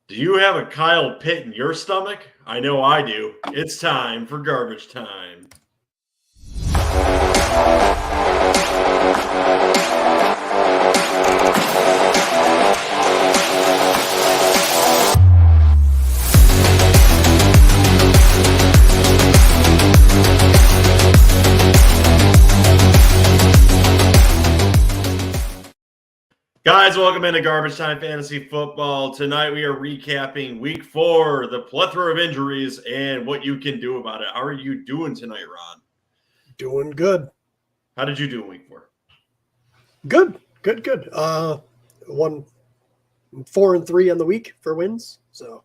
Do you have a Kyle Pitt in your stomach? I know I do. It's time for garbage time. Guys, welcome into Garbage Time Fantasy Football. Tonight we are recapping Week 4, the plethora of injuries, and what you can do about it. How are you doing tonight, Ron? Doing good. How did you do in Week 4? Good. 4-3 on the week for wins. So,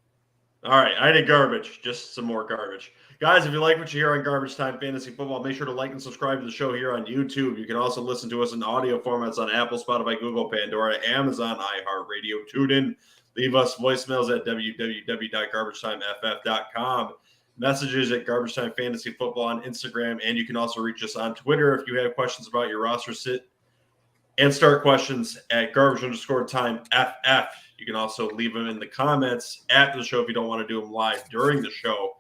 all right, I did garbage, just some more garbage. Guys, if you like what you hear on Garbage Time Fantasy Football, make sure to like and subscribe to the show here on YouTube. You can also listen to us in audio formats on Apple, Spotify, Google, Pandora, Amazon, iHeartRadio, TuneIn. Leave us voicemails at www.garbagetimeff.com. Messages at Garbage Time Fantasy Football on Instagram, and you can also reach us on Twitter if you have questions about your roster sit and start questions at garbage_time_FF. You can also leave them in the comments after the show if you don't want to do them live during the show.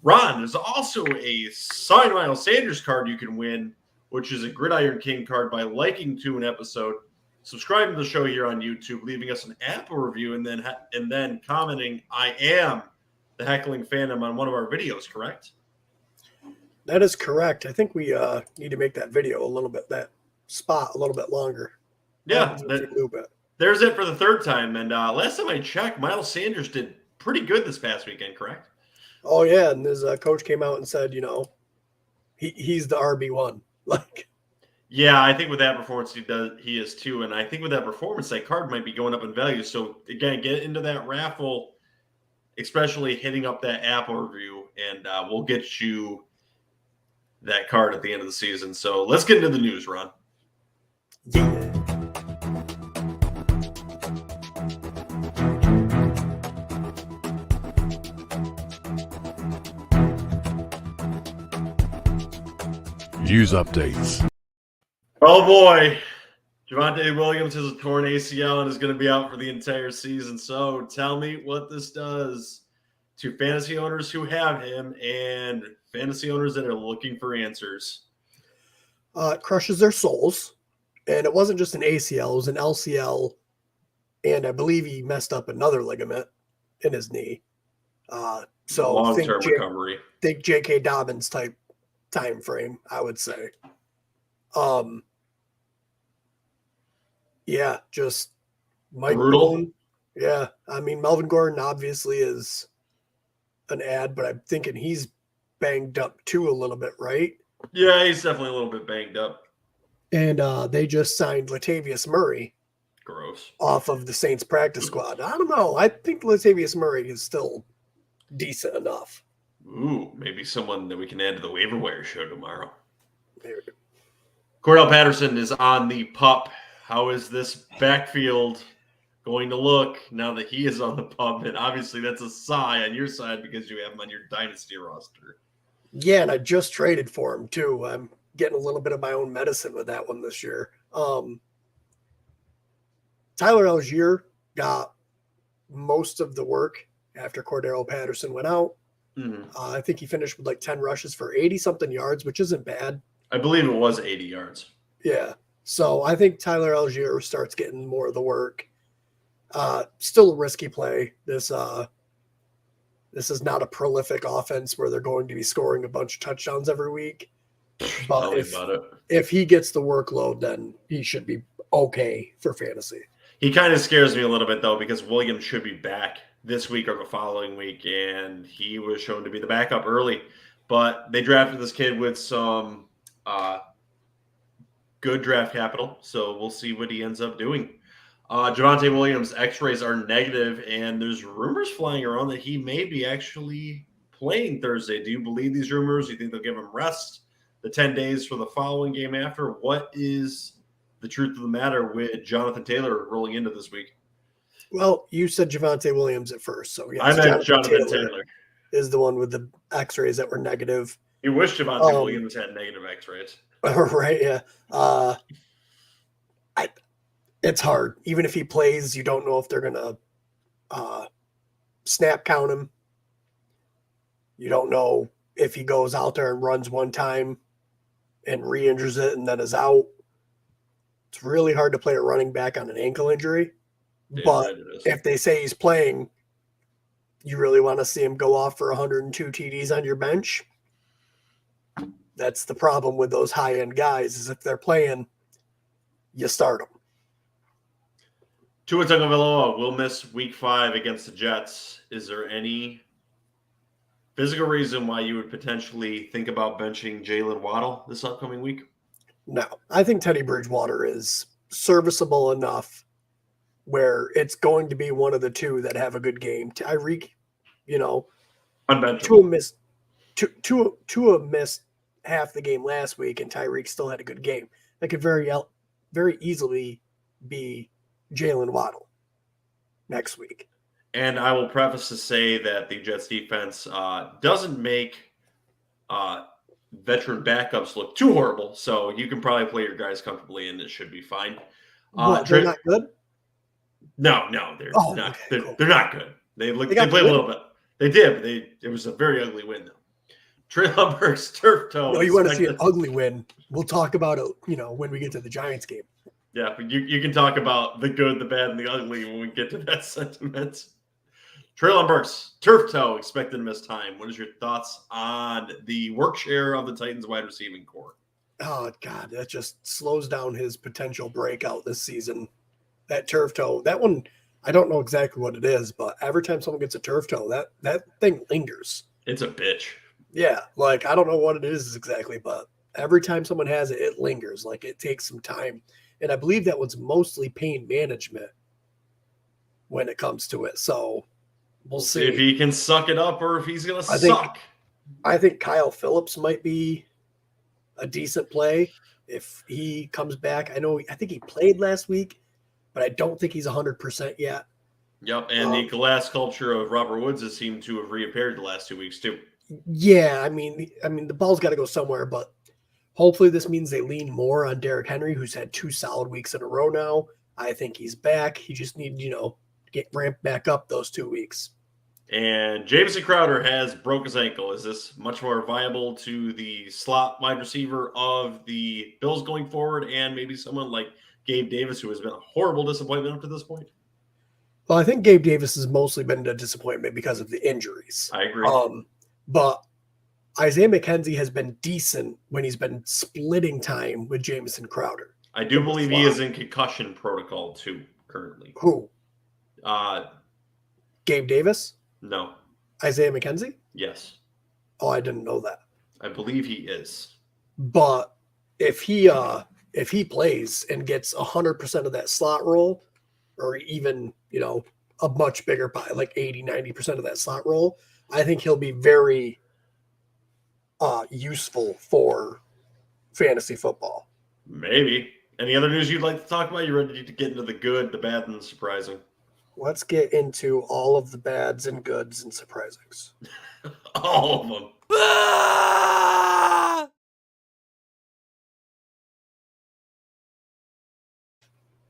Ron, there's also a signed Miles Sanders card you can win, which is a Gridiron King card by liking to an episode, subscribing to the show here on YouTube, leaving us an Apple review, and then commenting, "I am the Heckling Fandom" on one of our videos, correct? that is correct. I think we need to make that video that spot a little bit longer. Yeah, there's it for the third time. And last time I checked, Miles Sanders did pretty good this past weekend, correct? Oh, yeah, and his coach came out and said, he's the RB1. Yeah, I think with that performance, he is too. And I think with that performance, that card might be going up in value. So, again, get into that raffle, especially hitting up that Apple review, and we'll get you that card at the end of the season. So let's get into the news, Ron. Yeah. News updates. Oh boy, Javonte Williams has a torn ACL and is going to be out for the entire season. So tell me what this does to fantasy owners who have him and fantasy owners that are looking for answers. It crushes their souls. And it wasn't just an ACL, it was an LCL. And I believe he messed up another ligament in his knee. So long-term recovery. Think J.K. Dobbins type time frame, I would say. Yeah, just Mike Boone. Yeah, I mean, Melvin Gordon obviously is an ad, but I'm thinking he's banged up too a little bit, right? Yeah, he's definitely a little bit banged up. And they just signed Latavius Murray. Gross. Off of the Saints practice squad. I don't know. I think Latavius Murray is still decent enough. Ooh, maybe someone that we can add to the waiver wire show tomorrow. Maybe. Cordarrelle Patterson is on the PUP. How is this backfield going to look now that he is on the PUP? And obviously that's a sigh on your side because you have him on your dynasty roster. Yeah, and I just traded for him too. I'm getting a little bit of my own medicine with that one this year. Tyler Algier got most of the work after Cordarrelle Patterson went out. Mm-hmm. I think he finished with 10 rushes for 80-something yards, which isn't bad. I believe it was 80 yards. Yeah. So I think Tyler Algier starts getting more of the work. Still a risky play. This is not a prolific offense where they're going to be scoring a bunch of touchdowns every week. But if he gets the workload, then he should be okay for fantasy. He kind of scares me a little bit, though, because Williams should be back this week or the following week, and he was shown to be the backup early. But they drafted this kid with some good draft capital, so we'll see what he ends up doing. Javonte Williams' x-rays are negative, and there's rumors flying around that he may be actually playing Thursday. Do you believe these rumors? Do you think they'll give him rest the 10 days for the following game after? What is the truth of the matter with Jonathan Taylor rolling into this week? Well, you said Javonte Williams at first, so yes, I meant Jonathan Taylor is the one with the x-rays that were negative. You wish Javonte Williams had negative x-rays. Right, yeah. It's hard. Even if he plays, you don't know if they're going to snap count him. You don't know if he goes out there and runs one time and re-injures it and then is out. It's really hard to play a running back on an ankle injury. But if they say he's playing, you really want to see him go off for 102 TDs on your bench. That's the problem with those high-end guys is if they're playing, you start them. Tua Tagovailoa will miss week 5 against the Jets. Is there any physical reason why you would potentially think about benching Jalen Waddle this upcoming week? No, I think Teddy Bridgewater is serviceable enough where it's going to be one of the two that have a good game. Tyreek, unbenchable. Tua missed half the game last week, and Tyreek still had a good game. That could very easily be Jalen Waddle next week. And I will preface to say that the Jets defense doesn't make veteran backups look too horrible, so you can probably play your guys comfortably, and it should be fine. They're not good? No, they're not. Okay, they're not good. They play a little bit. They did, but it was a very ugly win, though. Treylon Burks turf toe. No, you want to see an ugly win? We'll talk about it. When we get to the Giants game. Yeah, but you can talk about the good, the bad, and the ugly when we get to that sentiment. Treylon Burks, turf toe, expected to miss time. What is your thoughts on the work share of the Titans wide receiving core? Oh, God, that just slows down his potential breakout this season. That turf toe, that one, I don't know exactly what it is, but every time someone gets a turf toe, that thing lingers. It's a bitch. Yeah, I don't know what it is exactly, but every time someone has it, it lingers. It takes some time. And I believe that was mostly pain management when it comes to it. So we'll see if he can suck it up or if he's going to suck. I think Kyle Phillips might be a decent play if he comes back. I think he played last week, but I don't think he's 100% yet. Yep, and the glass sculpture of Robert Woods has seemed to have reappeared the last 2 weeks too. Yeah, I mean the ball's got to go somewhere, but hopefully this means they lean more on Derrick Henry, who's had 2 solid weeks in a row now. I think he's back. He just needs, get ramped back up those 2 weeks. And Jamison Crowder has broke his ankle. Is this much more viable to the slot wide receiver of the Bills going forward and maybe someone like Gabe Davis, who has been a horrible disappointment up to this point? Well, I think Gabe Davis has mostly been a disappointment because of the injuries. I agree. But Isaiah McKenzie has been decent when he's been splitting time with Jamison Crowder. I do believe he is in concussion protocol too currently. Who? Gabe Davis? No. Isaiah McKenzie? Yes. Oh, I didn't know that. I believe he is. But if he plays and gets 100% of that slot role, or even, a much bigger pie, like 80, 90% of that slot role, I think he'll be very useful for fantasy football. Maybe. Any other news you'd like to talk about? You ready to get into the good, the bad, and the surprising? Let's get into all of the bads and goods and surprisings. All of them.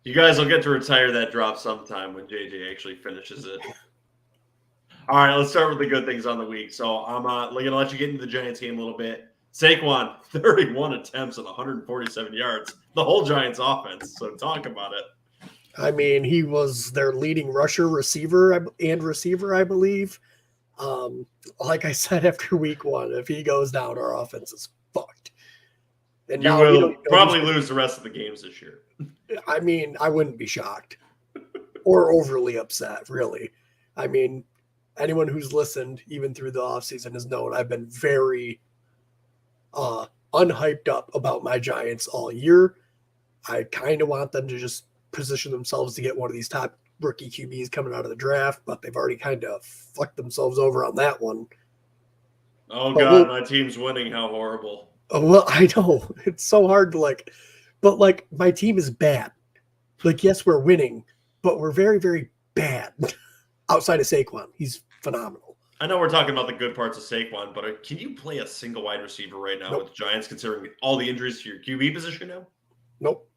You guys will get to retire that drop sometime when JJ actually finishes it. All right, let's start with the good things on the week. So I'm going to let you get into the Giants game a little bit. Saquon, 31 attempts and 147 yards. The whole Giants offense. So talk about it. I mean, he was their leading receiver, I believe. Like I said after week 1, if he goes down, our offense is fucked. And you will probably lose the rest of the games this year. I mean, I wouldn't be shocked or overly upset, really. I mean, anyone who's listened, even through the offseason, has known I've been very unhyped up about my Giants all year. I kind of want them to just position themselves to get one of these top rookie QBs coming out of the draft, but they've already kind of fucked themselves over on that one. Oh, God, my team's winning. How horrible. Well, I know. It's so hard to but my team is bad. Yes, we're winning, but we're very, very bad. Outside of Saquon, he's phenomenal. I know we're talking about the good parts of Saquon, but can you play a single wide receiver right now with the Giants, considering all the injuries to your QB position now? Nope.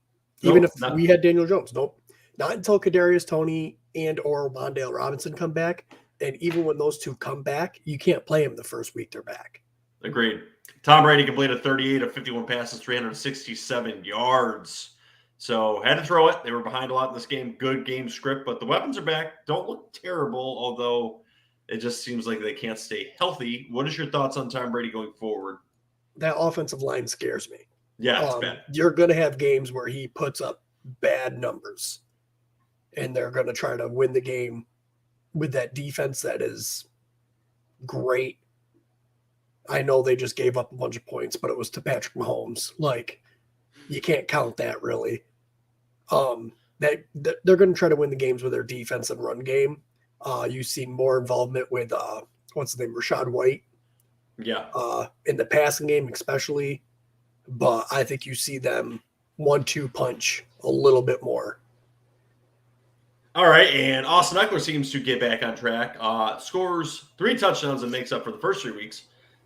Even if we had Daniel Jones, nope. Not until Kadarius Toney and or Wan'Dale Robinson come back. And even when those two come back, you can't play them the first week they're back. Agreed. Tom Brady completed 38 of 51 passes, 367 yards. So had to throw it. They were behind a lot in this game. Good game script, but the weapons are back. Don't look terrible, although it just seems like they can't stay healthy. What is your thoughts on Tom Brady going forward? That offensive line scares me. Yeah, it's bad. You're going to have games where he puts up bad numbers, and they're going to try to win the game with that defense that is great. I know they just gave up a bunch of points, but it was to Patrick Mahomes. Like, you can't count that really. They're going to try to win the games with their defense and run game. You see more involvement with what's his name, Rashad White. Yeah. In the passing game, especially. But I think you see them 1-2 punch a little bit more. All right, and Austin Eckler seems to get back on track. Scores 3 touchdowns and makes up for the first 3 weeks.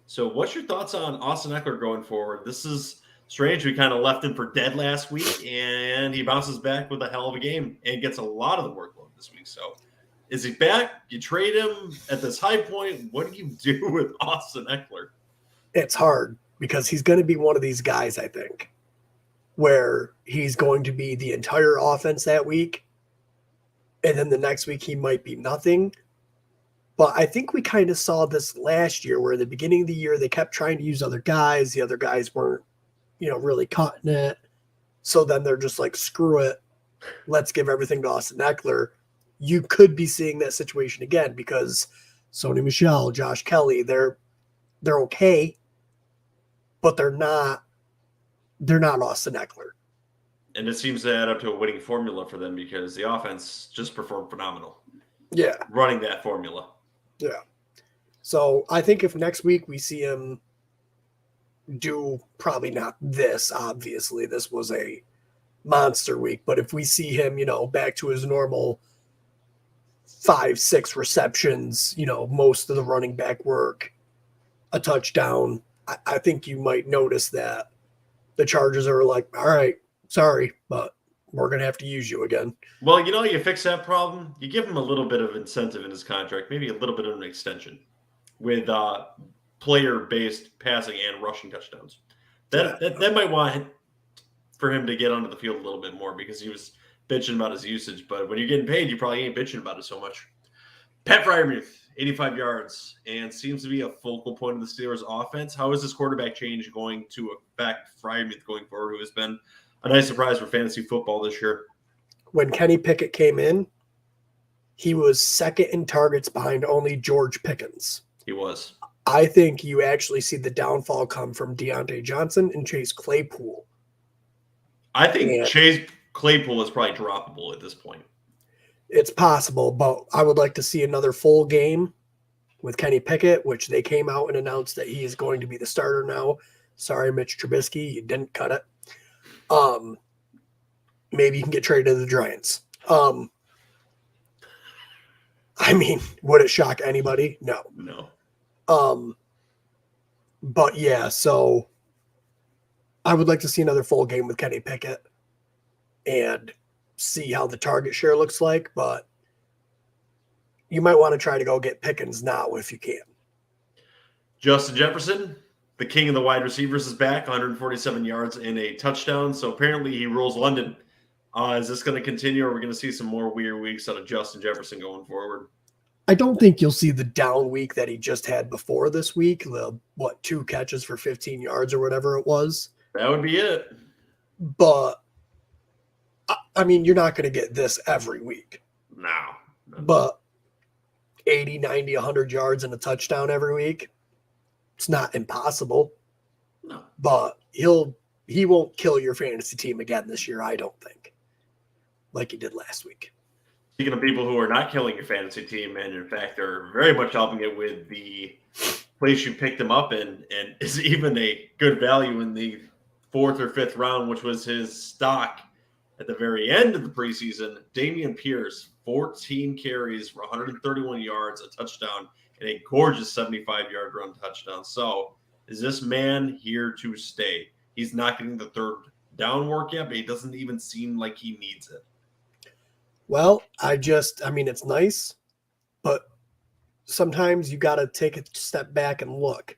So what's your thoughts on Austin Eckler going forward? This is strange. We kind of left him for dead last week, and he bounces back with a hell of a game and gets a lot of the workload this week. So is he back? You trade him at this high point. What do you do with Austin Eckler? It's hard because he's going to be one of these guys, I think, where he's going to be the entire offense that week, and then the next week he might be nothing. But I think we kind of saw this last year where at the beginning of the year they kept trying to use other guys. The other guys weren't, really cutting it. So then they're just like, screw it. Let's give everything to Austin Eckler. You could be seeing that situation again because Sony Michel, Josh Kelly, they're okay, but they're not Austin Eckler. And it seems to add up to a winning formula for them because the offense just performed phenomenal. Yeah. Running that formula. Yeah. So I think if next week we see him do probably not this, obviously, this was a monster week, but if we see him, back to his normal 5-6 receptions, most of the running back work, a touchdown, I think you might notice that the Chargers are like, all right, sorry, but we're going to have to use you again. Well, you fix that problem. You give him a little bit of incentive in his contract, maybe a little bit of an extension with player-based passing and rushing touchdowns. That might want for him to get onto the field a little bit more because he was bitching about his usage. But when you're getting paid, you probably ain't bitching about it so much. Pat Freiermuth, 85 yards, and seems to be a focal point of the Steelers' offense. How is this quarterback change going to affect Freiermuth going forward, who has been a nice surprise for fantasy football this year? When Kenny Pickett came in, he was second in targets behind only George Pickens. He was. I think you actually see the downfall come from Deontay Johnson and Chase Claypool. I think Chase Claypool is probably droppable at this point. It's possible, but I would like to see another full game with Kenny Pickett, which they came out and announced that he is going to be the starter now. Sorry, Mitch Trubisky, you didn't cut it. Maybe you can get traded to the Giants. Would it shock anybody? No. But yeah, so I would like to see another full game with Kenny Pickett and see how the target share looks like, but you might want to try to go get Pickens now if you can. Justin Jefferson, the king of the wide receivers, is back, 147 yards and a touchdown. So apparently he rules London. Is this going to continue, or are we going to see some more weird weeks out of Justin Jefferson going forward? I don't think you'll see the down week that he just had before this week. 2 catches for 15 yards or whatever it was. That would be it. But, you're not going to get this every week. No. But 80, 90, 100 yards and a touchdown every week, it's not impossible. No. But he won't kill your fantasy team again this year, I don't think, like he did last week. Speaking of people who are not killing your fantasy team, and in fact are very much helping it with the place you picked him up in, and is even a good value in the 4th or 5th round, which was his stock at the very end of the preseason, Dameon Pierce, 14 carries for 131 yards, a touchdown, and a gorgeous 75-yard run touchdown. So is this man here to stay? He's not getting the 3rd down work yet, but he doesn't even seem like he needs it. Well, it's nice, but sometimes you got to take a step back and look.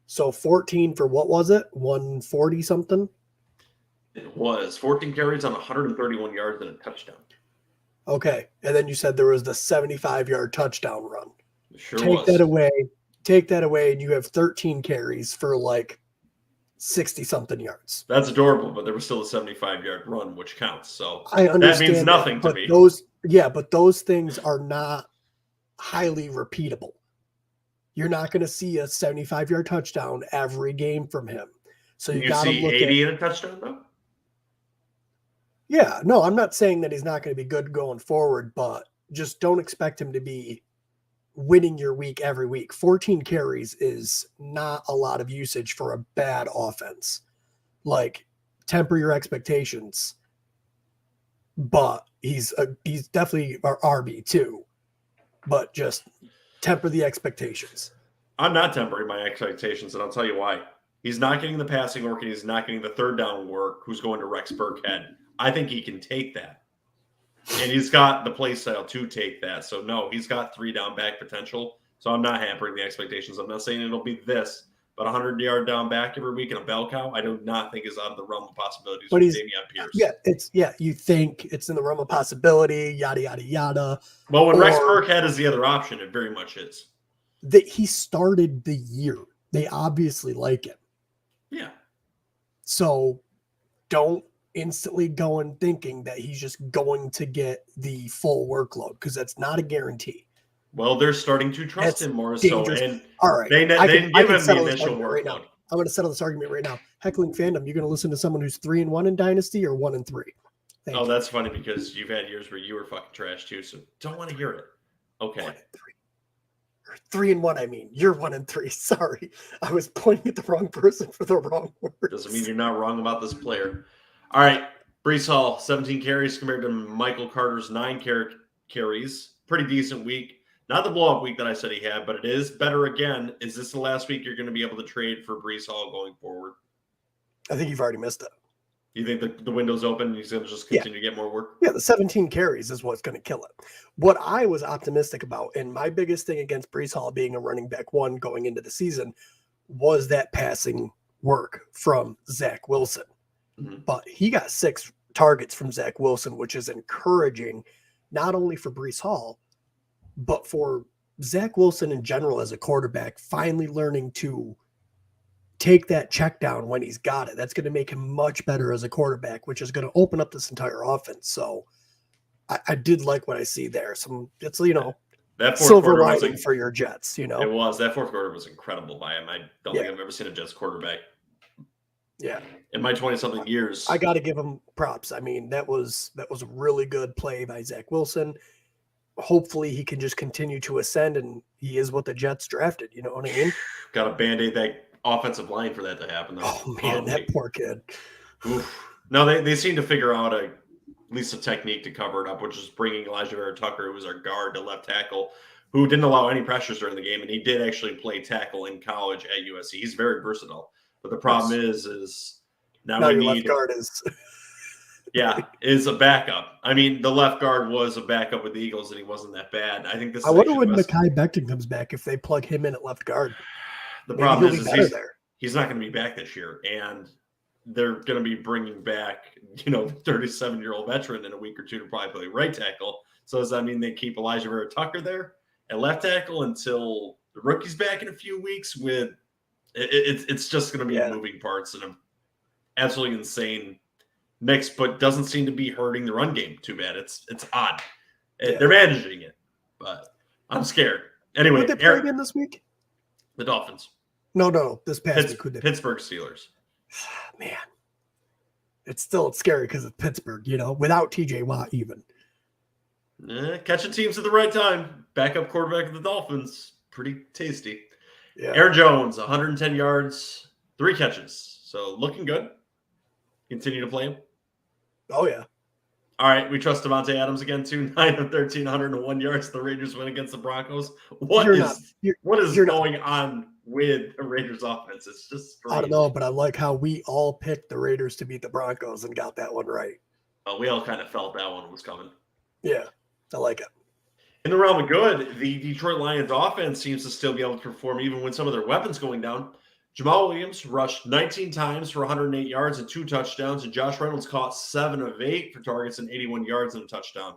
So 14 for what was it? 140 something? It was 14 carries on 131 yards and a touchdown. Okay. And then you said there was the 75-yard touchdown run. It sure Take was. that away, and you have 13 carries for like 60-something yards. That's adorable, but there was still a 75-yard run, which counts. So I understand that means nothing to me. But those things are not highly repeatable. You're not going to see a 75-yard touchdown every game from him. So you got to look 80 in a touchdown, though? Yeah, no, I'm not saying that he's not going to be good going forward, but just don't expect him to be winning your week every week. 14 carries is not a lot of usage for a bad offense. Like, temper your expectations. But he's definitely our RB2. But just temper the expectations. I'm not tempering my expectations, and I'll tell you why. He's not getting the passing work, and he's not getting the third down work. Who's going to Rex Burkhead? I think he can take that. And he's got the play style to take that. So, no, he's got 3 down back potential. So I'm not hampering the expectations. I'm not saying it'll be this, but 100-yard down back every week in a bell cow, I do not think is out of the realm of possibilities But for Dameon Pierce. You think it's in the realm of possibility, yada, yada, yada. Well, when Rex Burkhead is the other option, it very much is. That he started the year. They obviously like him. Yeah. So don't instantly go in thinking that he's just going to get the full workload, because that's not a guarantee. Well, they're starting to trust him more. Dangerous. So, and all right, they didn't give him the initial workload. Right now. I'm going to settle this argument right now. Heckling Fandom, you're going to listen to someone who's 3-1 in Dynasty or 1-3? That's funny because you've had years where you were fucking trash too. So don't want to hear it. Okay. 1-3. Or 3-1. I mean, you're 1-3. Sorry, I was pointing at the wrong person for the wrong word. Doesn't mean you're not wrong about this player. All right, Breece Hall, 17 carries compared to Michael Carter's 9 carries. Pretty decent week. Not the blow-up week that I said he had, but it is better again. Is this the last week you're going to be able to trade for Breece Hall going forward? I think you've already missed it. You think the window's open and he's going to just continue to get more work? Yeah, the 17 carries is what's going to kill it. What I was optimistic about, and my biggest thing against Breece Hall being a running back 1 going into the season, was that passing work from Zach Wilson. Mm-hmm. But he got 6 targets from Zach Wilson, which is encouraging, not only for Breece Hall, but for Zach Wilson in general as a quarterback, finally learning to take that check down when he's got it. That's going to make him much better as a quarterback, which is going to open up this entire offense. So I did like what I see there. It's, that silver lining for your Jets, It was. That fourth quarter was incredible by him. I don't think I've ever seen a Jets quarterback. Yeah. In my 20-something years. I got to give him props. I mean, that was a really good play by Zach Wilson. Hopefully he can just continue to ascend, and he is what the Jets drafted. You know what I mean? Got to Band-Aid that offensive line for that to happen. Though. Oh, man, that poor kid. Oof. No, they seem to figure out at least a technique to cover it up, which is bringing Elijah Vera Tucker, who was our guard, to left tackle, who didn't allow any pressures during the game, and he did actually play tackle in college at USC. He's very versatile. But the problem is now we your need left guard is is a backup. I mean, the left guard was a backup with the Eagles, and he wasn't that bad. I think this. I wonder when Mekhi Becton comes back if they plug him in at left guard. The problem is he's not going to be back this year, and they're going to be bringing back the 37-year-old veteran in a week or two to probably play right tackle. So does that mean they keep Elijah Vera Tucker there at left tackle until the rookie's back in a few weeks? It's just going to be moving parts and an absolutely insane mix, but doesn't seem to be hurting the run game too bad. It's odd. They're managing it, but I'm scared. Anyway, who did they play again this week? The Dolphins. No, this past week. Pittsburgh Steelers. Man, it's scary because of Pittsburgh, without TJ Watt even. Catching teams at the right time. Backup quarterback of the Dolphins. Pretty tasty. Yeah. Aaron Jones, 110 yards, 3 catches. So looking good. Continue to play him. Oh, yeah. All right, we trust Davante Adams again, too. 9 of 13, 101 yards. The Raiders win against the Broncos. What is going on with the Raiders offense? It's just strange. I don't know, but I like how we all picked the Raiders to beat the Broncos and got that one right. We all kind of felt that one was coming. Yeah, I like it. In the realm of good, the Detroit Lions offense seems to still be able to perform even when some of their weapons going down. Jamal Williams rushed 19 times for 108 yards and 2 touchdowns, and Josh Reynolds caught 7 of 8 for targets and 81 yards and a touchdown.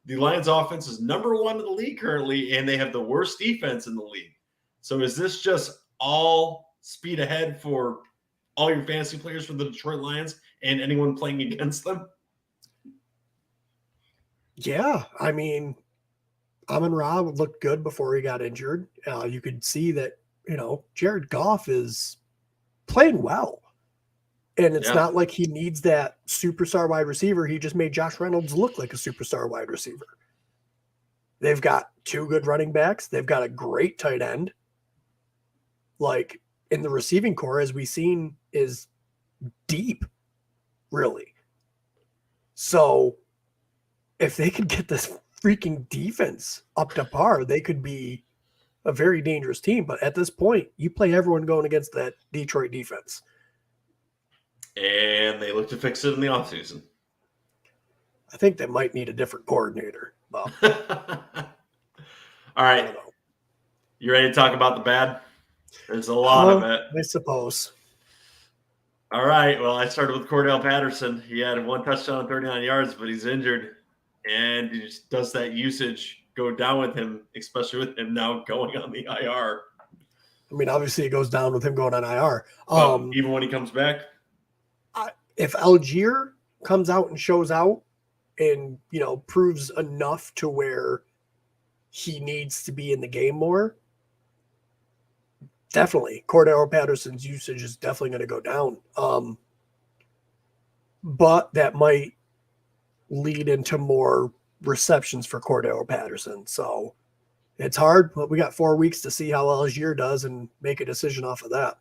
The Lions offense is number 1 in the league currently, and they have the worst defense in the league. So is this just all speed ahead for all your fantasy players for the Detroit Lions and anyone playing against them? Yeah, I mean, Amon-Ra looked good before he got injured. You could see that, Jared Goff is playing well. And it's not like he needs that superstar wide receiver. He just made Josh Reynolds look like a superstar wide receiver. They've got 2 good running backs. They've got a great tight end. Like, in the receiving core, as we've seen, is deep, really. So if they could get this freaking defense up to par, they could be a very dangerous team. But at this point, you play everyone going against that Detroit defense. And they look to fix it in the offseason. I think they might need a different coordinator. Well, all right. You ready to talk about the bad? There's a lot of it. I suppose. All right. Well, I started with Cordarrelle Patterson. He had 1 touchdown, 39 yards, but he's injured. And he just does that usage go down with him, especially with him now going on the IR. I mean, obviously it goes down with him going on IR. Even when he comes back? If Algier comes out and shows out and, proves enough to where he needs to be in the game more, definitely. Cordarrelle Patterson's usage is definitely going to go down. But that might lead into more receptions for Cordarrelle Patterson. So it's hard, but we got 4 weeks to see how Algier does and make a decision off of that.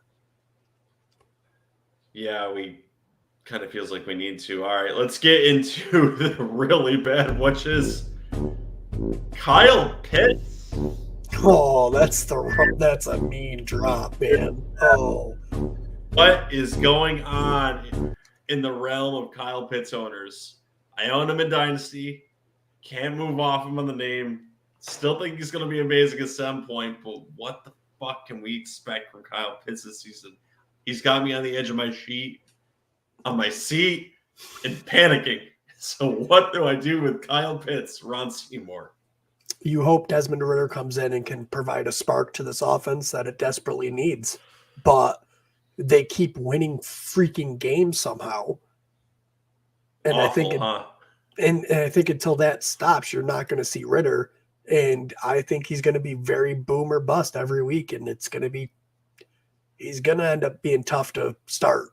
Yeah, we kind of feels like we need to. All right, let's get into the really bad, which is Kyle Pitts. Oh, that's a mean drop, man. Oh, what is going on in the realm of Kyle Pitts owners? I own him in Dynasty. Can't move off him on the name. Still think he's going to be amazing at some point, but what the fuck can we expect from Kyle Pitts this season? He's got me on the edge of my seat, and panicking. So what do I do with Kyle Pitts, Ron Seymour? You hope Desmond Ridder comes in and can provide a spark to this offense that it desperately needs. But they keep winning freaking games somehow. And Awful, I think until that stops, you're not going to see Ridder. And I think he's going to be very boom or bust every week. And he's going to end up being tough to start.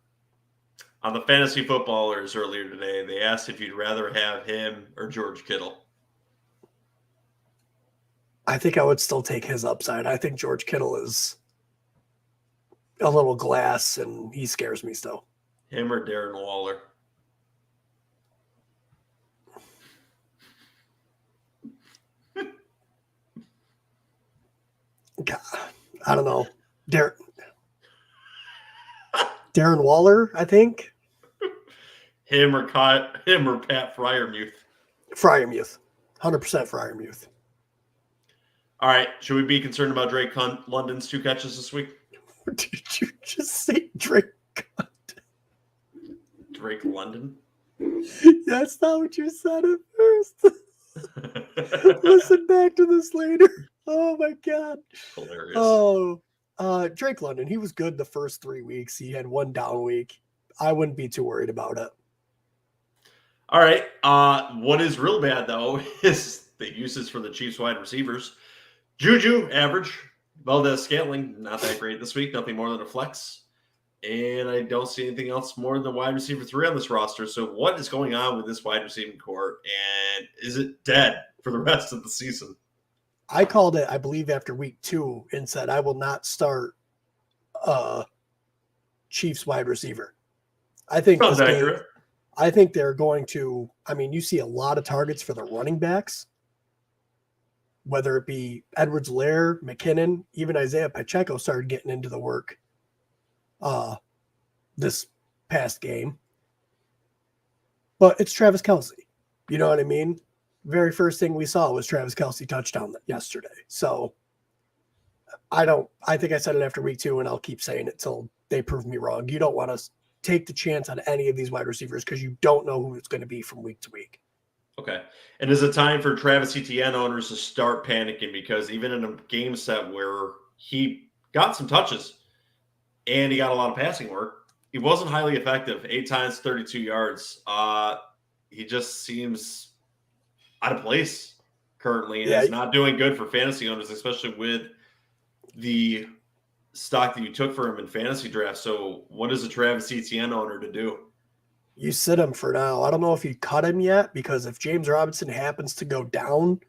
On the Fantasy Footballers earlier today, they asked if you'd rather have him or George Kittle. I think I would still take his upside. I think George Kittle is a little glass, and he scares me still. Him or Darren Waller? God, I don't know. Darren Waller, I think. Him or Pat Freiermuth? Freiermuth. 100% Freiermuth. All right. Should we be concerned about Drake London's 2 catches this week? Did you just say Drake? Drake London? That's not what you said at first. Listen back to this later. Oh, my God. Hilarious. Oh, Drake London, he was good the first 3 weeks. He had 1 down week. I wouldn't be too worried about it. All right. What is real bad, though, is the uses for the Chiefs wide receivers. Juju, average. Valdez-Scantling, not that great this week. Nothing more than a flex. And I don't see anything else more than wide receiver 3 on this roster. So what is going on with this wide receiving core? And is it dead for the rest of the season? I called it, I believe, after week 2 and said I will not start Chiefs wide receiver. I think Sounds accurate. I think they're going to, you see a lot of targets for the running backs, whether it be Edwards-Helaire, McKinnon, even Isaiah Pacheco started getting into the work this past game. But it's Travis Kelce. You know what I mean? very first thing we saw was Travis Kelce touchdown yesterday. So I think I said it after week 2, and I'll keep saying it till they prove me wrong. You don't want to take the chance on any of these wide receivers because you don't know who it's going to be from week to week. Okay. And is it time for Travis Etienne owners to start panicking? Because even in a game set where he got some touches and he got a lot of passing work, he wasn't highly effective. 8 times, 32 yards. He just seems out of place currently, and is not doing good for fantasy owners, especially with the stock that you took for him in fantasy draft. So what is a Travis Etienne owner to do? You sit him for now. I don't know if you cut him yet, because if James Robinson happens to go down,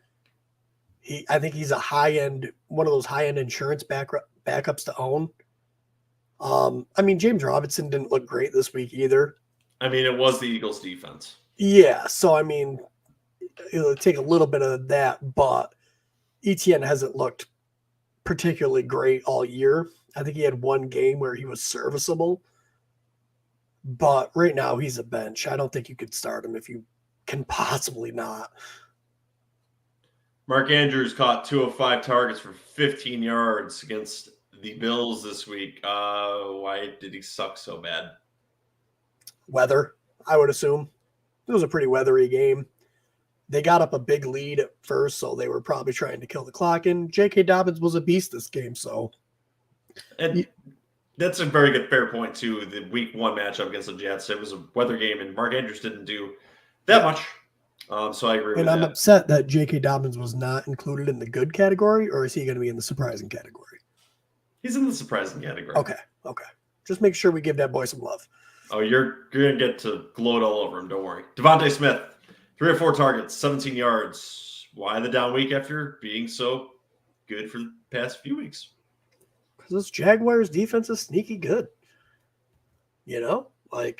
I think he's one of those high-end insurance backups to own. I mean, James Robinson didn't look great this week either. I mean, it was the Eagles defense. Yeah, so I mean, it'll take a little bit of that, but Etienne hasn't looked particularly great all year. I think he had one game where he was serviceable, but right now he's a bench. I don't think you could start him if you can possibly not. Mark Andrews caught 2 of 5 targets for 15 yards against the Bills this week. Why did he suck so bad? Weather, I would assume. It was a pretty weathery game. They got up a big lead at first, so they were probably trying to kill the clock. And J.K. Dobbins was a beast this game, so. And that's a very good, fair point, too. The week 1 matchup against the Jets, it was a weather game, and Mark Andrews didn't do that much. So I agree with that. And I'm upset that J.K. Dobbins was not included in the good category, or is he going to be in the surprising category? He's in the surprising category. Okay. Just make sure we give that boy some love. Oh, you're going to get to gloat all over him. Don't worry. Devontae Smith, 3 or 4 targets, 17 yards. Why the down week after being so good for the past few weeks? Because this Jaguars defense is sneaky good. You know, I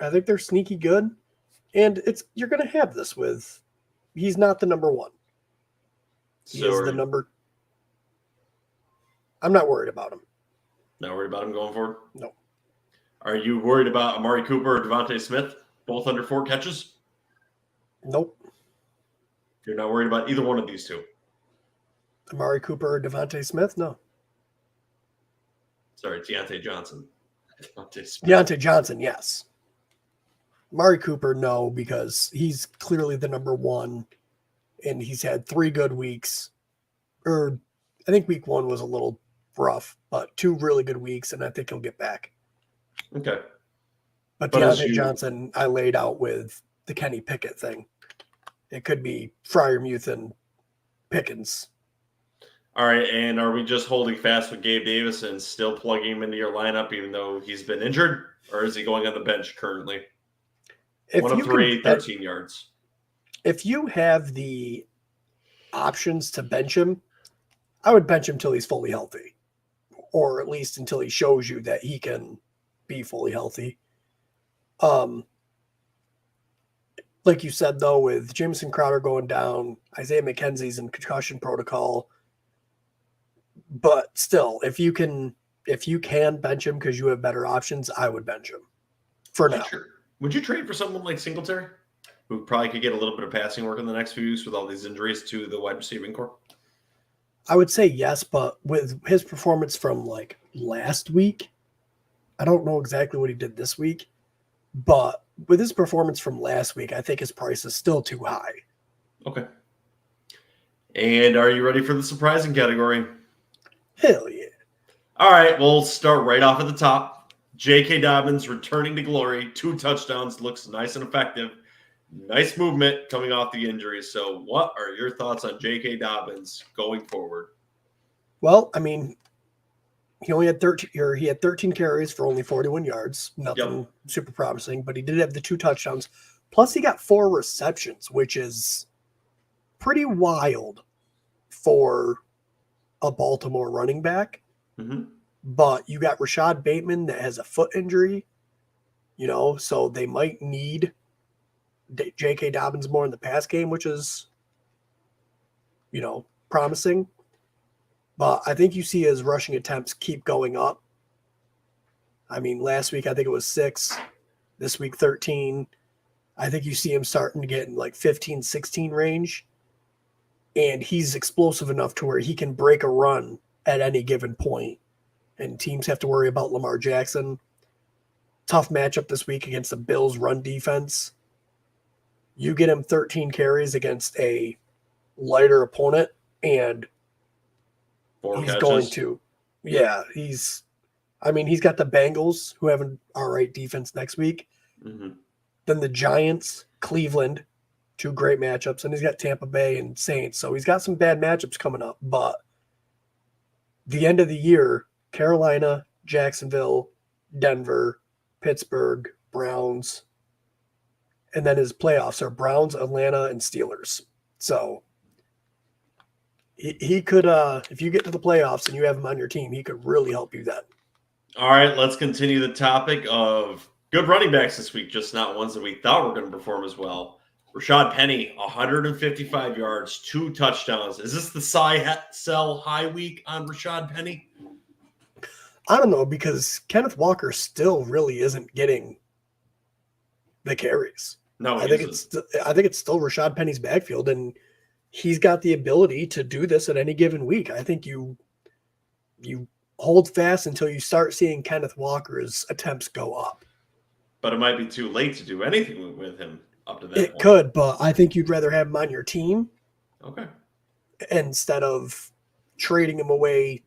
think they're sneaky good. And you're going to have this with, he's not the number 1. He is the number. I'm not worried about him. Not worried about him going forward? No. Are you worried about Amari Cooper or Devontae Smith, both under 4 catches? Nope. You're not worried about either one of these two? Amari Cooper or Devontae Smith? No. Sorry, Deontay Johnson. Deontay Johnson, yes. Amari Cooper, no, because he's clearly the number 1, and he's had 3 good weeks. Or I think week 1 was a little rough, but 2 really good weeks, and I think he'll get back. Okay. But Deontay Johnson, I laid out with the Kenny Pickett thing. It could be Freiermuth and Pickens. All right, and are we just holding fast with Gabe Davis and still plugging him into your lineup even though he's been injured? Or is he going on the bench currently? 1 of 3, 13 yards. If you have the options to bench him, I would bench him till he's fully healthy. Or at least until he shows you that he can be fully healthy. Like you said, though, with Jamison Crowder going down, Isaiah McKenzie's in concussion protocol. But still, if you can bench him because you have better options, I would bench him for now. Sure. Would you trade for someone like Singletary, who probably could get a little bit of passing work in the next few weeks with all these injuries to the wide receiving core? I would say yes, but with his performance from like last week, I don't know exactly what he did this week, but with his performance from last week, I think his price is still too high. Okay. And are you ready for the surprising category? Hell yeah. All right, we'll start right off at the top. J.K. Dobbins returning to glory, 2 touchdowns, looks nice and effective. Nice movement coming off the injury. So what are your thoughts on J.K. Dobbins going forward? Well, I mean, he only had 13 carries for only 41 yards. Nothing super promising, but he did have the 2 touchdowns. Plus, he got 4 receptions, which is pretty wild for a Baltimore running back. Mm-hmm. But you got Rashad Bateman that has a foot injury, so they might need J.K. Dobbins more in the pass game, which is, promising. But I think you see his rushing attempts keep going up. I mean, last week I think it was 6, this week 13. I think you see him starting to get in like 15, 16 range. And he's explosive enough to where he can break a run at any given point. And teams have to worry about Lamar Jackson. Tough matchup this week against the Bills' run defense. You get him 13 carries against a lighter opponent, and he's going to, he's got the Bengals, who have an all right defense next week. Mm-hmm. Then the Giants, Cleveland, 2 great matchups, and he's got Tampa Bay and Saints. So he's got some bad matchups coming up, but the end of the year, Carolina, Jacksonville, Denver, Pittsburgh, Browns, and then his playoffs are Browns, Atlanta, and Steelers. So he could, if you get to the playoffs and you have him on your team, he could really help you then. All right, let's continue the topic of good running backs this week, just not ones that we thought were going to perform as well. Rashad Penny, 155 yards, 2 touchdowns. Is this the sell high week on Rashad Penny? I don't know, because Kenneth Walker still really isn't getting the carries. No, I think it's still Rashad Penny's backfield, and he's got the ability to do this at any given week. I think you hold fast until you start seeing Kenneth Walker's attempts go up. But it might be too late to do anything with him up to that point. It point. could, but I think you'd rather have him on your team. Okay. Instead of trading him away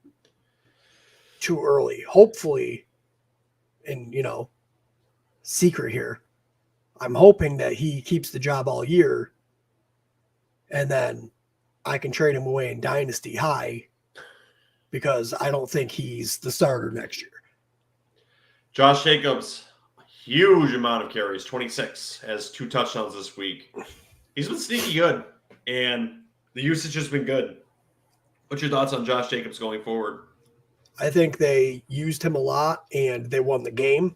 too early. Hopefully, and secret here, I'm hoping that he keeps the job all year, and then I can trade him away in Dynasty high, because I don't think he's the starter next year. Josh Jacobs, huge amount of carries, 26, has 2 touchdowns this week. He's been sneaky good, and the usage has been good. What's your thoughts on Josh Jacobs going forward? I think they used him a lot, and they won the game.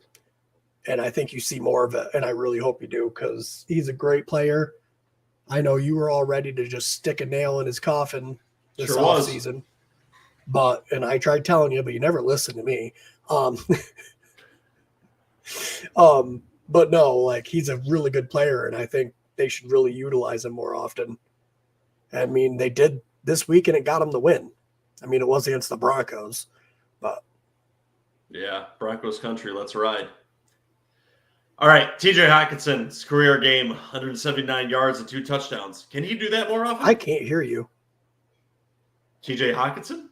And I think you see more of it, and I really hope you do, because he's a great player. I know you were all ready to just stick a nail in his coffin this offseason. And I tried telling you, but you never listened to me. But no, like, he's a really good player, and I think they should really utilize him more often. I mean, they did this week, and it got them the win. I mean, it was against the Broncos, but yeah, Broncos country, let's ride. All right, TJ Hawkinson's career game, 179 yards and 2 touchdowns. Can he do that more often? I can't hear you. TJ Hockenson?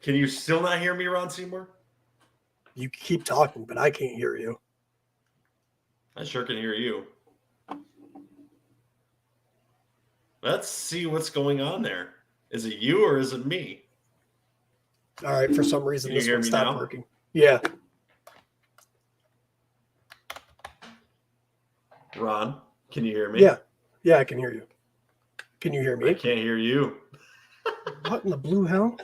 Can you still not hear me, Ron Seymour? You keep talking, but I can't hear you. I sure can hear you. Let's see what's going on there. Is it you or is it me? All right, for some reason Can you this hear one me stopped now? working. Yeah. Ron, can you hear me? Yeah, I can hear you. Can you hear me? I can't hear you. What in the blue hell?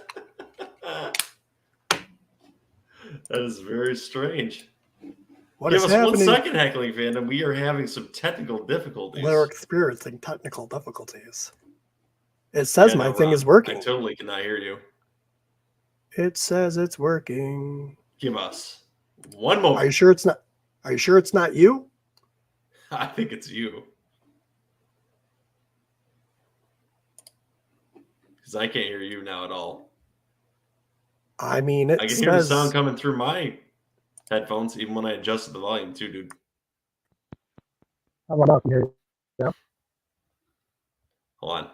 That is very strange. What Give is us happening? 1 second, Heckling Fandom. We are having some technical difficulties. We're experiencing technical difficulties. It says my thing is working. I totally cannot hear you. It says it's working. Give us 1 moment. Are you sure it's not? Are you sure it's not you? I think it's you. Because I can't hear you now at all. I mean, I can hear the sound coming through my headphones, even when I adjusted the volume too, dude. How about I can hear you now? Hold on.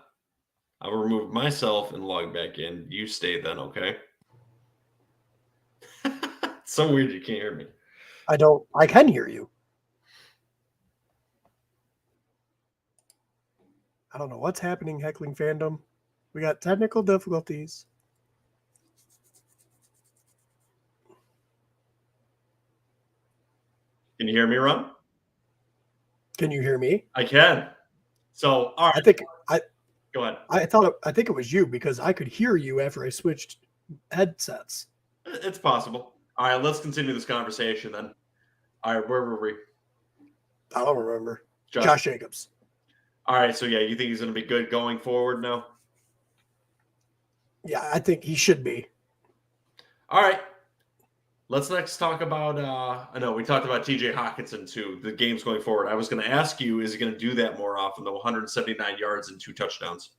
I'll remove myself and log back in. You stay then, okay? It's so weird you can't hear me. I can hear you. I don't know what's happening, Heckling Fandom. We got technical difficulties. Can you hear me, Ron? Can you hear me? I can. So, all right. Go ahead. I think it was you, because I could hear you after I switched headsets. It's possible. All right, let's continue this conversation then. All right, where were we? I don't remember. Josh Jacobs. All right, so yeah, you think he's going to be good going forward now? Yeah, I think he should be. All right. Let's next talk about, I know we talked about TJ Hockenson too, the games going forward. I was going to ask you, is he going to do that more often, though? 179 yards and 2 touchdowns.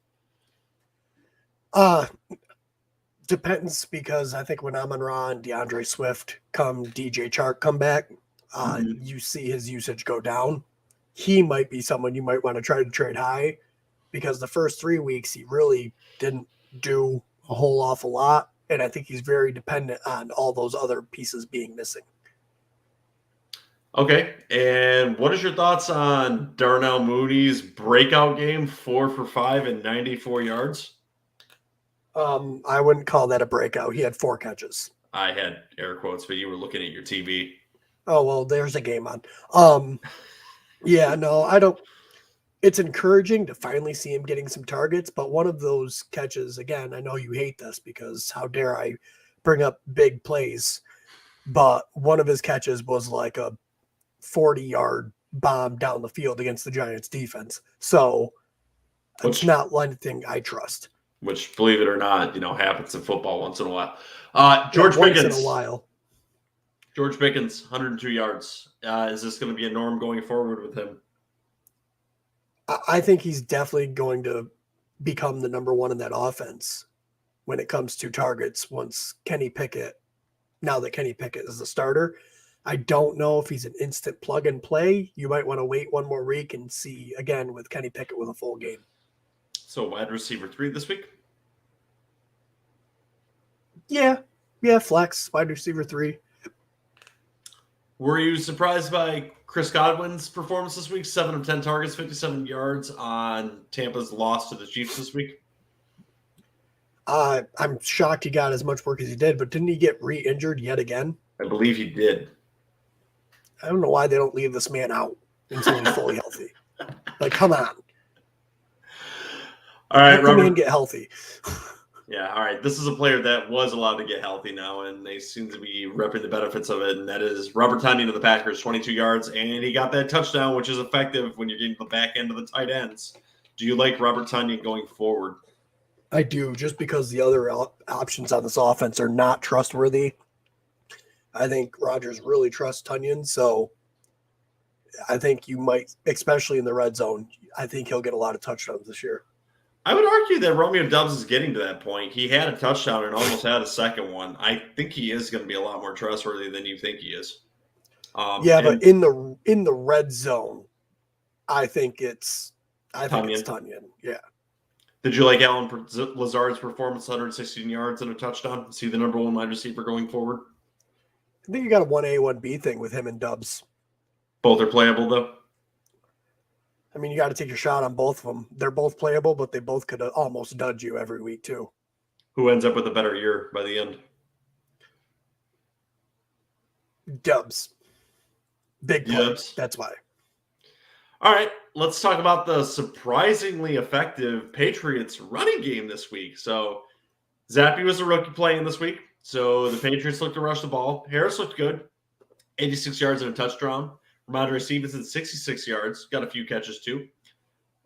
Depends, because I think when Amon-Ra and DeAndre Swift DJ Chark come back, you see his usage go down. He might be someone you might want to try to trade high, because the first 3 weeks he really didn't do a whole awful lot. And I think he's very dependent on all those other pieces being missing. Okay. And what is your thoughts on Darnell Mooney's breakout game, 4 for 5 and 94 yards? I wouldn't call that a breakout. He had 4 catches. I had air quotes, but you were looking at your TV. Oh, well, there's a game on. Yeah, no, I don't. It's encouraging to finally see him getting some targets, but one of those catches, again, I know you hate this because how dare I bring up big plays, but one of his catches was like a 40-yard bomb down the field against the Giants defense. So it's not anything I trust. Which, believe it or not, happens in football once in a while. George Pickens. Once in a while. George Pickens, 102 yards. Is this going to be a norm going forward with him? I think he's definitely going to become the number one in that offense when it comes to targets now that Kenny Pickett is the starter. I don't know if he's an instant plug and play. You might want to wait one more week and see again with Kenny Pickett with a full game. So wide receiver 3 this week? Yeah, flex, wide receiver 3. Were you surprised by Chris Godwin's performance this week? 7 of 10 targets, 57 yards on Tampa's loss to the Chiefs this week. I'm shocked he got as much work as he did, but didn't he get re-injured yet again? I believe he did. I don't know why they don't leave this man out until he's fully healthy. Like, come on. All right, Robert. Man get healthy. Yeah, all right. This is a player that was allowed to get healthy now, and they seem to be reaping the benefits of it, and that is Robert Tonyan of the Packers, 22 yards, and he got that touchdown, which is effective when you're getting to the back end of the tight ends. Do you like Robert Tonyan going forward? I do, just because the other options on this offense are not trustworthy. I think Rodgers really trusts Tonyan, so I think you might, especially in the red zone, I think he'll get a lot of touchdowns this year. I would argue that Romeo Doubs is getting to that point. He had a touchdown and almost had a second one. I think he is going to be a lot more trustworthy than you think he is. But in the red zone, I think it's Tonyan. Yeah. Did you like Alan Lazard's performance, 116 yards and a touchdown? Is he the number one wide receiver going forward? I think you got a 1A, 1B thing with him and Doubs. Both are playable, though? I mean, you got to take your shot on both of them. They're both playable, but they both could almost dud you every week, too. Who ends up with a better year by the end? Doubs. Big play. Doubs. That's why. All right, let's talk about the surprisingly effective Patriots running game this week. So Zappe was a rookie playing this week. So the Patriots looked to rush the ball. Harris looked good, 86 yards and a touchdown. Ramondre Stevenson, 66 yards, got a few catches too.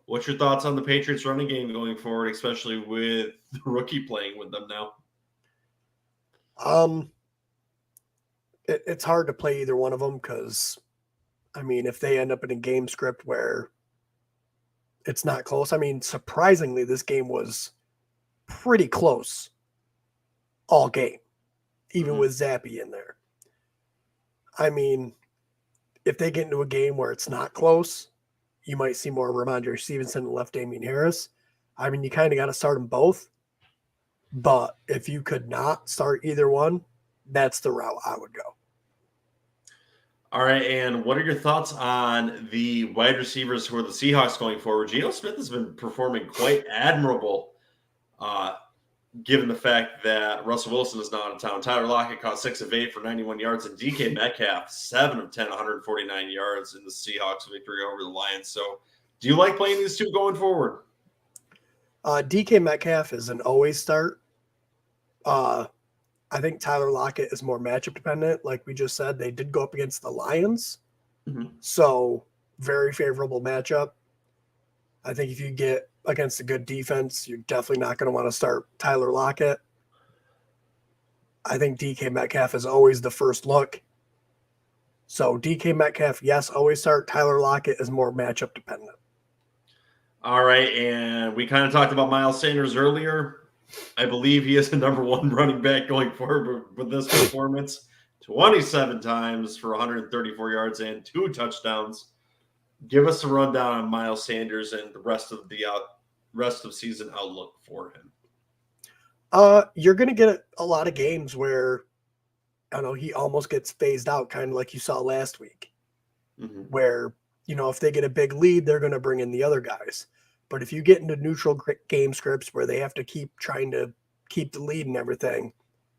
What's your thoughts on the Patriots running game going forward, especially with the rookie playing with them now? It's hard to play either one of them because, I mean, if they end up in a game script where it's not close. I mean, surprisingly, this game was pretty close all game, even with Zappe in there. I mean, if they get into a game where it's not close, you might see more Ramondre Stevenson and left Damian Harris. I mean, you kind of got to start them both. But if you could not start either one, that's the route I would go. All right, and what are your thoughts on the wide receivers for the Seahawks going forward? Geno Smith has been performing quite admirable, given the fact that Russell Wilson is not in town. Tyler Lockett caught 6 of 8 for 91 yards, and DK Metcalf, 7 of 10, 149 yards in the Seahawks victory over the Lions. So do you like playing these two going forward? DK Metcalf is an always start. I think Tyler Lockett is more matchup dependent. Like we just said, they did go up against the Lions. Mm-hmm. So very favorable matchup. I think if you get against a good defense, you're definitely not going to want to start Tyler Lockett. I think DK Metcalf is always the first look. So DK Metcalf, yes, always start. Tyler Lockett is more matchup dependent. All right, and we kind of talked about Miles Sanders earlier. I believe he is the number one running back going forward with this performance. 27 times for 134 yards and 2 touchdowns. Give us a rundown on Miles Sanders and the rest of season outlook for him. You're going to get a lot of games where, I don't know, he almost gets phased out, kind of like you saw last week, where, if they get a big lead, they're going to bring in the other guys. But if you get into neutral game scripts where they have to keep trying to keep the lead and everything,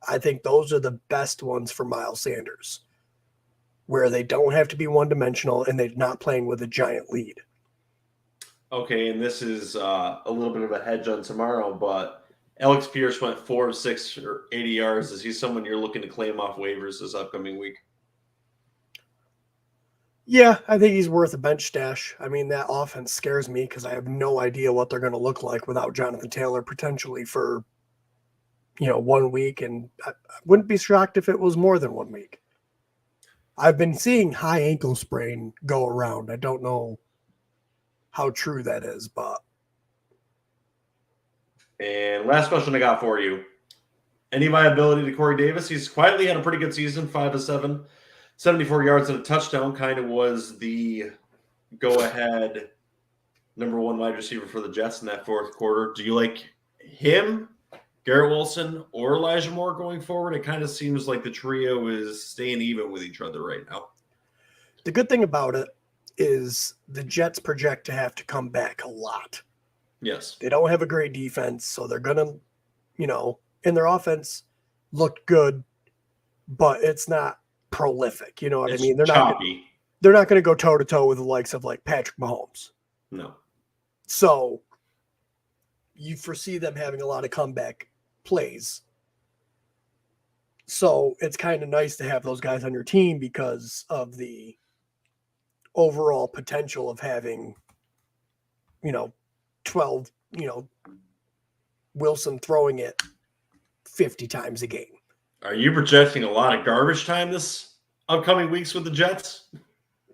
I think those are the best ones for Miles Sanders, where they don't have to be one-dimensional and they're not playing with a giant lead. Okay, and this is a little bit of a hedge on tomorrow, but Alex Pierce went 4 of 6 for 80 yards. Is he someone you're looking to claim off waivers this upcoming week? Yeah, I think he's worth a bench stash. I mean, that offense scares me because I have no idea what they're going to look like without Jonathan Taylor potentially for, 1 week. And I wouldn't be shocked if it was more than 1 week. I've been seeing high ankle sprain go around. I don't know how true that is, but. And last question I got for you. Any viability to Corey Davis? He's quietly had a pretty good season, 5 of 7. 74 yards and a touchdown, kind of was the go-ahead number 1 wide receiver for the Jets in that fourth quarter. Do you like him, Garrett Wilson, or Elijah Moore going forward? It kind of seems like the trio is staying even with each other right now. The good thing about it is the Jets project to have to come back a lot. Yes. They don't have a great defense, so they're going to, and their offense looked good, but it's not prolific. You know what I mean? They're choppy. They're not going to go toe to toe with the likes of like Patrick Mahomes. No. So you foresee them having a lot of comeback plays. So it's kind of nice to have those guys on your team because of the overall potential of having, 12, Wilson throwing it 50 times a game. Are you projecting a lot of garbage time this upcoming weeks with the Jets?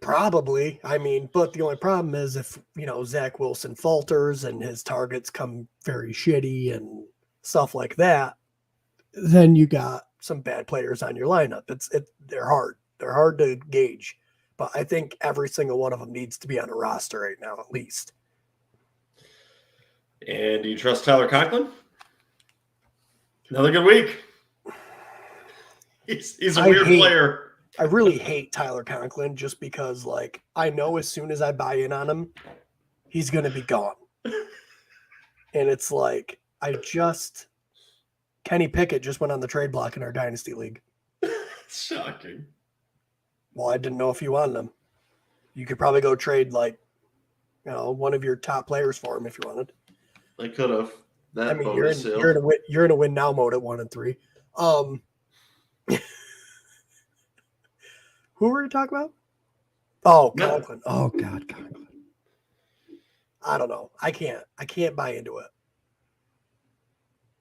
Probably. I mean, but the only problem is if, Zach Wilson falters and his targets come very shitty and stuff like that, then you got some bad players on your lineup. They're hard. They're hard to gauge. But I think every single one of them needs to be on a roster right now, at least. And do you trust Tyler Conklin? Another good week. He's a weird player. I really hate Tyler Conklin just because, I know as soon as I buy in on him, he's going to be gone. And it's Kenny Pickett just went on the trade block in our Dynasty League. Shocking. Well, I didn't know if you wanted him. You could probably go trade, one of your top players for him if you wanted. I could have. You're in a win now mode at 1 and 3. Who were you talking about? Oh, Conklin. No. Oh God, Conklin. I don't know. I can't buy into it.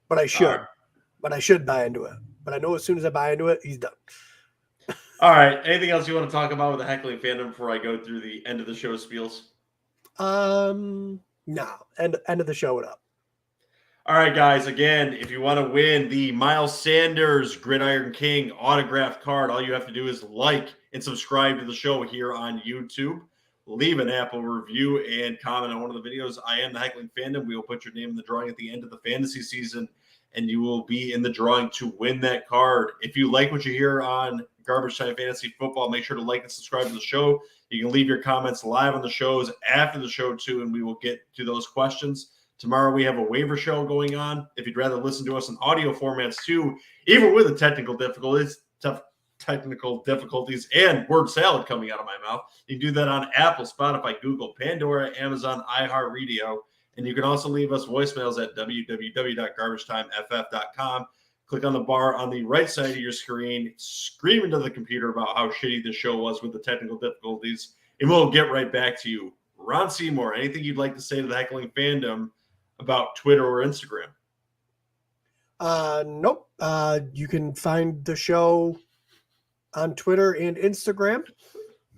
But I should. Right. But I should buy into it. But I know as soon as I buy into it, he's done. All right. Anything else you want to talk about with the Heckling Fandom before I go through the end of the show spiels? No. End of the show it up. All right, guys. Again, if you want to win the Miles Sanders Gridiron King autographed card, all you have to do is like and subscribe to the show here on YouTube. Leave an Apple review and comment on one of the videos. I am the Heckling Fandom. We will put your name in the drawing at the end of the fantasy season, and you will be in the drawing to win that card. If you like what you hear on Garbage Time Fantasy Football, make sure to like and subscribe to the show. You can leave your comments live on the shows after the show, too, and we will get to those questions. Tomorrow we have a waiver show going on. If you'd rather listen to us in audio formats, too, even with the technical difficulties and word salad coming out of my mouth, you can do that on Apple, Spotify, Google, Pandora, Amazon, iHeartRadio. And you can also leave us voicemails at www.garbagetimeft.com. Click on the bar on the right side of your screen, scream into the computer about how shitty the show was with the technical difficulties, and we'll get right back to you. Ron Seymour, anything you'd like to say to the Heckling Fandom about Twitter or Instagram? Nope. You can find the show on Twitter and Instagram.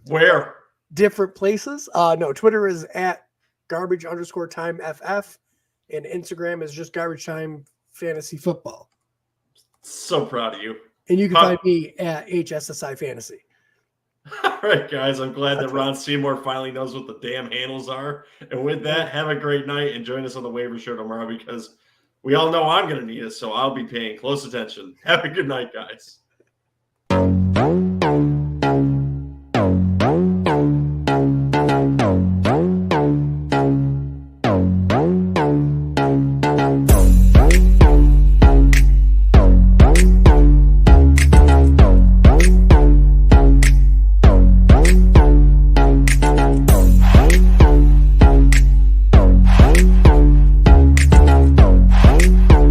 Where? Different places. No, Twitter is at garbage_time FF, and Instagram is just garbage time fantasy football. So proud of you. And you can find me at HSSI Fantasy. All right, guys. I'm glad That's that Ron Seymour finally knows what the damn handles are. And with that, have a great night and join us on the waiver show tomorrow because we all know I'm going to need it. So I'll be paying close attention. Have a good night, guys.